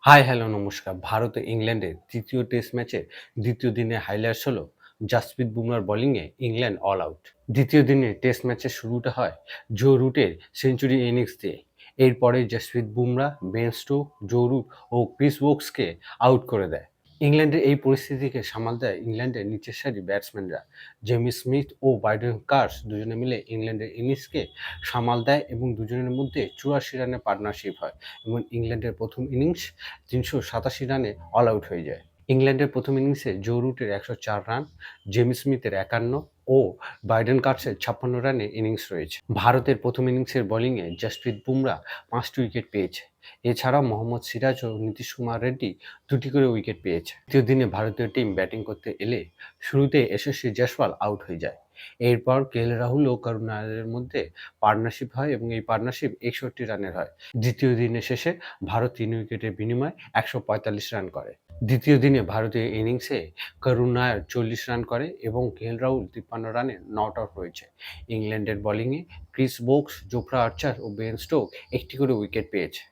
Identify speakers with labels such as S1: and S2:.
S1: High, hello, নমস্কার। ভারত ও ইংল্যান্ডের তৃতীয় টেস্ট ম্যাচের দ্বিতীয় দিনে হাইলাইটস হলো জাসপ্রীত বুমরার বোলিংয়ে ইংল্যান্ড অল আউট। দ্বিতীয় দিনে টেস্ট ম্যাচের শুরুটা হয় জো রুটের সেঞ্চুরি ইনিংস দিয়ে। এরপরে Jasprit Bumrah, Ben Stokes, Joe Root ও ক্রিস ওকসকে আউট করে দেয়। ইংল্যান্ডের এই পরিস্থিতিকে সামাল দেয় ইংল্যান্ডের নিচের সারির ব্যাটসম্যানরা। জেমি স্মিথ ও বাইডেন কার্স দুজনে মিলে ইংল্যান্ডের ইনিংসকে সামাল দেয় এবং দুজনের মধ্যে ৮৪ রানের পার্টনারশিপ হয় এবং ইংল্যান্ডের প্রথম ইনিংস ৩৮৭ রানে অল আউট হয়ে যায়। ইংল্যান্ডের প্রথম ইনিংসে জো রুটের ১০৪ রান, জেমি স্মিথের ৫১ ও বাইডেন কার্সের ৫৬ রানে ইনিংস রয়েছে। ভারতের প্রথম ইনিংসের বোলিংয়ে জাসপ্রীত বুমরা ৫টি উইকেট পেয়েছে। এছাড়াও মোহাম্মদ সিরাজ ও নীতিশ কুমার রেড্ডি ২টি করে উইকেট পেয়েছে। তৃতীয় দিনে ভারতীয় টিম ব্যাটিং করতে এলে শুরুতে যশস্বী জয়সওয়াল আউট হয়ে যায়। এরপর রাহুল ও করুণ নায়ারের মধ্যে পার্টনারশিপ হয় এবং এই পার্টনারশিপ ৬১ রানের হয়। দ্বিতীয় দিনের শেষে ভারত ৩ উইকেটের বিনিময়ে ১৪৫ রান করে। দ্বিতীয় দিনে ভারতীয় ইনিংসে করুণ নায়ার ৪০ রান করে এবং রাহুল ৫৩ রানে নট আউট হয়েছে। ইংল্যান্ডের বোলিংয়ে ক্রিস ওকস, জোফ্রা আর্চার ও বেন স্টোক একটি করে উইকেট পেয়েছে।